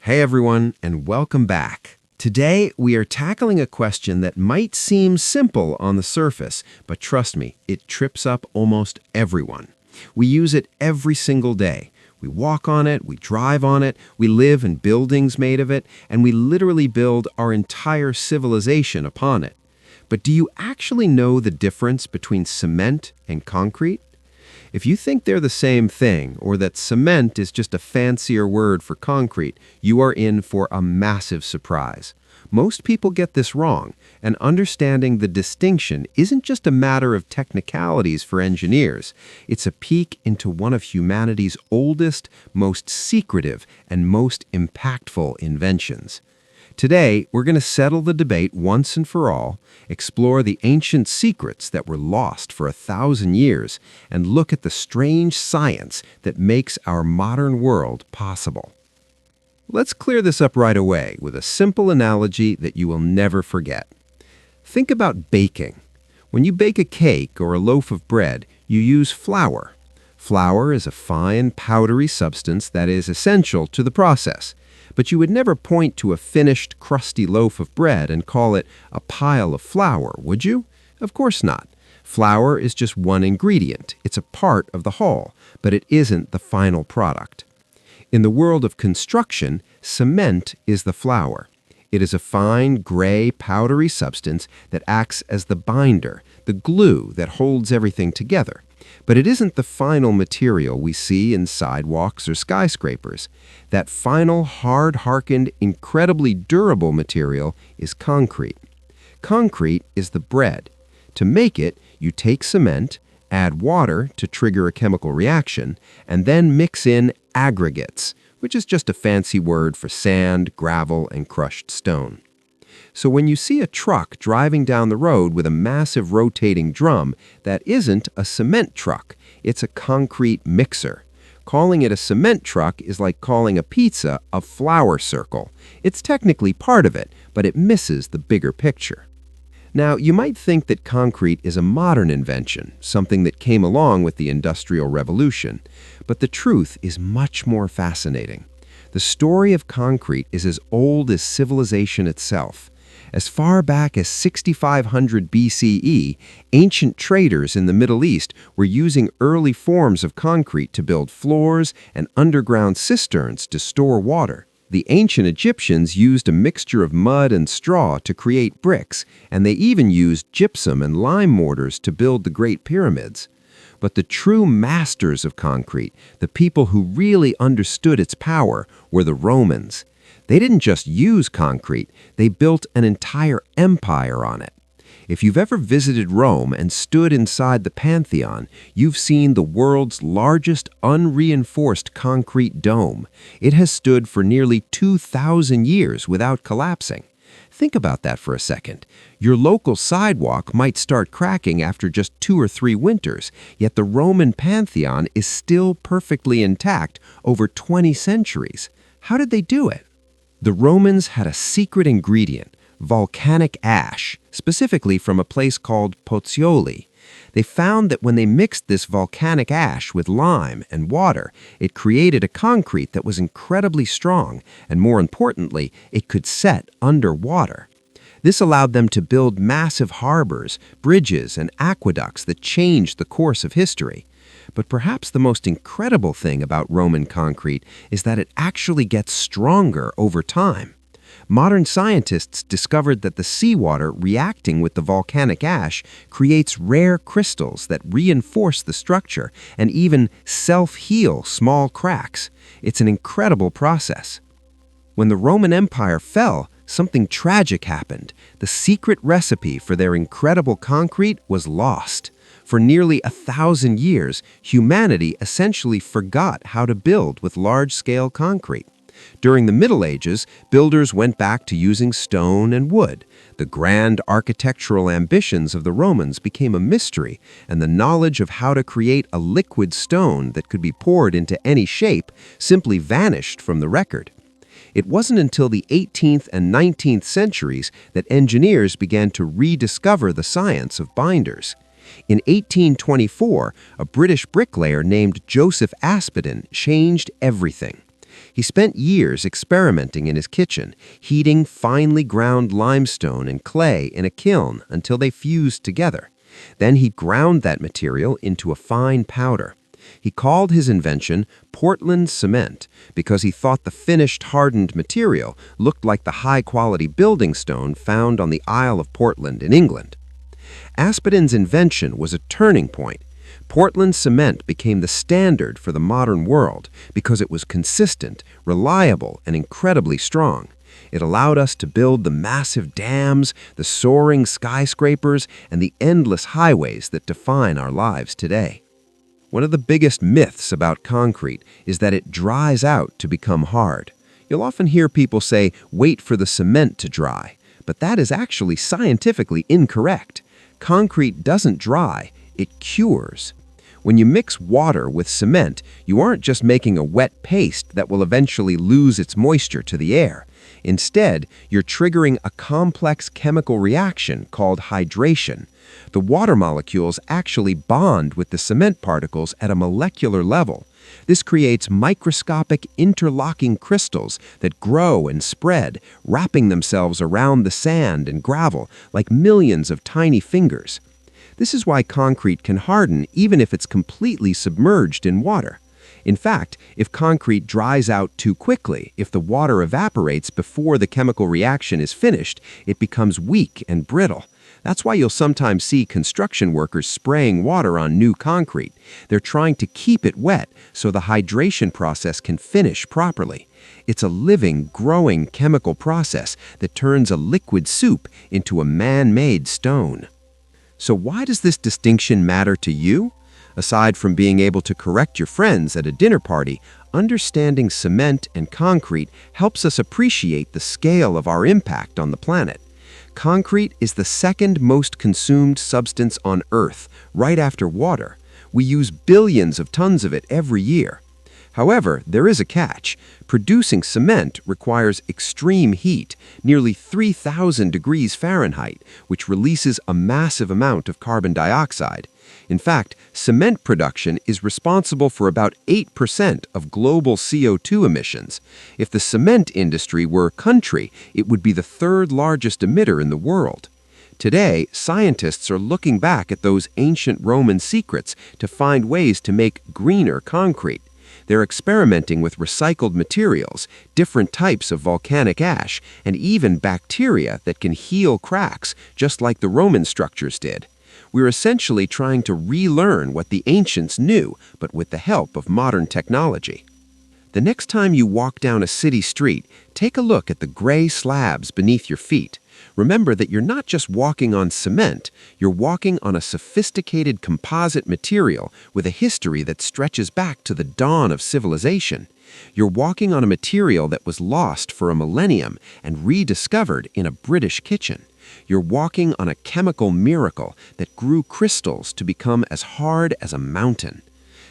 Hey everyone, and welcome back. Today, we are tackling a question that might seem simple on the surface, but trust me, it trips up almost everyone. We use it every single day. We walk on it, we drive on it, we live in buildings made of it, and we literally build our entire civilization upon it. But do you actually know the difference between cement and concrete? If you think they're the same thing, or that cement is just a fancier word for concrete, you are in for a massive surprise. Most people get this wrong, and understanding the distinction isn't just a matter of technicalities for engineers. It's a peek into one of humanity's oldest, most secretive, and most impactful inventions. Today, we're going to settle the debate once and for all, explore the ancient secrets that were lost for 1,000 years, and look at the strange science that makes our modern world possible. Let's clear this up right away with a simple analogy that you will never forget. Think about baking. When you bake a cake or a loaf of bread, you use flour. Flour is a fine, powdery substance that is essential to the process. But you would never point to a finished, crusty loaf of bread and call it a pile of flour, would you? Of course not. Flour is just one ingredient. It's a part of the whole, but it isn't the final product. In the world of construction, cement is the flour. It is a fine, gray, powdery substance that acts as the binder, the glue that holds everything together. But it isn't the final material we see in sidewalks or skyscrapers. That final, hard-harkened, incredibly durable material is concrete. Concrete is the bread. To make it, you take cement, add water to trigger a chemical reaction, and then mix in aggregates, which is just a fancy word for sand, gravel, and crushed stone. So when you see a truck driving down the road with a massive rotating drum, that isn't a cement truck, it's a concrete mixer. Calling it a cement truck is like calling a pizza a flour circle. It's technically part of it, but it misses the bigger picture. Now, you might think that concrete is a modern invention, something that came along with the Industrial Revolution. But the truth is much more fascinating. The story of concrete is as old as civilization itself. As far back as 6500 BCE, ancient traders in the Middle East were using early forms of concrete to build floors and underground cisterns to store water. The ancient Egyptians used a mixture of mud and straw to create bricks, and they even used gypsum and lime mortars to build the Great Pyramids. But the true masters of concrete, the people who really understood its power, were the Romans. They didn't just use concrete, they built an entire empire on it. If you've ever visited Rome and stood inside the Pantheon, you've seen the world's largest unreinforced concrete dome. It has stood for nearly 2,000 years without collapsing. Think about that for a second. Your local sidewalk might start cracking after just 2 or 3 winters, yet the Roman Pantheon is still perfectly intact over 20 centuries. How did they do it? The Romans had a secret ingredient, volcanic ash, specifically from a place called Pozzuoli. They found that when they mixed this volcanic ash with lime and water, it created a concrete that was incredibly strong, and more importantly, it could set underwater. This allowed them to build massive harbors, bridges, and aqueducts that changed the course of history. But perhaps the most incredible thing about Roman concrete is that it actually gets stronger over time. Modern scientists discovered that the seawater reacting with the volcanic ash creates rare crystals that reinforce the structure and even self-heal small cracks. It's an incredible process. When the Roman Empire fell, something tragic happened. The secret recipe for their incredible concrete was lost. For nearly 1,000 years, humanity essentially forgot how to build with large-scale concrete. During the Middle Ages, builders went back to using stone and wood. The grand architectural ambitions of the Romans became a mystery, and the knowledge of how to create a liquid stone that could be poured into any shape simply vanished from the record. It wasn't until the 18th and 19th centuries that engineers began to rediscover the science of binders. In 1824, a British bricklayer named Joseph Aspdin changed everything. He spent years experimenting in his kitchen, heating finely ground limestone and clay in a kiln until they fused together. Then he ground that material into a fine powder. He called his invention Portland cement because he thought the finished hardened material looked like the high-quality building stone found on the Isle of Portland in England. Aspidin's invention was a turning point. Portland cement became the standard for the modern world because it was consistent, reliable, and incredibly strong. It allowed us to build the massive dams, the soaring skyscrapers, and the endless highways that define our lives today. One of the biggest myths about concrete is that it dries out to become hard. You'll often hear people say, "Wait for the cement to dry," but that is actually scientifically incorrect. Concrete doesn't dry, it cures. When you mix water with cement, you aren't just making a wet paste that will eventually lose its moisture to the air. Instead, you're triggering a complex chemical reaction called hydration. The water molecules actually bond with the cement particles at a molecular level. This creates microscopic interlocking crystals that grow and spread, wrapping themselves around the sand and gravel like millions of tiny fingers. This is why concrete can harden even if it's completely submerged in water. In fact, if concrete dries out too quickly, if the water evaporates before the chemical reaction is finished, it becomes weak and brittle. That's why you'll sometimes see construction workers spraying water on new concrete. They're trying to keep it wet so the hydration process can finish properly. It's a living, growing chemical process that turns a liquid soup into a man-made stone. So why does this distinction matter to you? Aside from being able to correct your friends at a dinner party, understanding cement and concrete helps us appreciate the scale of our impact on the planet. Concrete is the second most consumed substance on Earth, right after water. We use billions of tons of it every year. However, there is a catch. Producing cement requires extreme heat, nearly 3,000 degrees Fahrenheit, which releases a massive amount of carbon dioxide. In fact, cement production is responsible for about 8% of global CO2 emissions. If the cement industry were a country, it would be the third largest emitter in the world. Today, scientists are looking back at those ancient Roman secrets to find ways to make greener concrete. They're experimenting with recycled materials, different types of volcanic ash, and even bacteria that can heal cracks, just like the Roman structures did. We're essentially trying to relearn what the ancients knew, but with the help of modern technology. The next time you walk down a city street, take a look at the gray slabs beneath your feet. Remember that you're not just walking on cement, you're walking on a sophisticated composite material with a history that stretches back to the dawn of civilization. You're walking on a material that was lost for a millennium and rediscovered in a British kitchen. You're walking on a chemical miracle that grew crystals to become as hard as a mountain.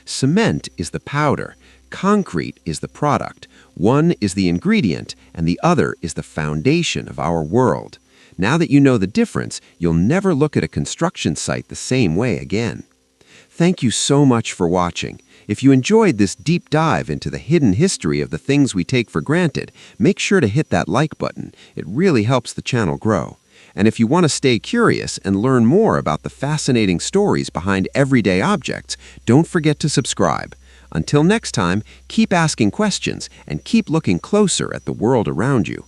Cement is the powder, concrete is the product. One is the ingredient, and the other is the foundation of our world. Now that you know the difference, you'll never look at a construction site the same way again. Thank you so much for watching. If you enjoyed this deep dive into the hidden history of the things we take for granted, make sure to hit that like button. It really helps the channel grow. And if you want to stay curious and learn more about the fascinating stories behind everyday objects, don't forget to subscribe. Until next time, keep asking questions and keep looking closer at the world around you.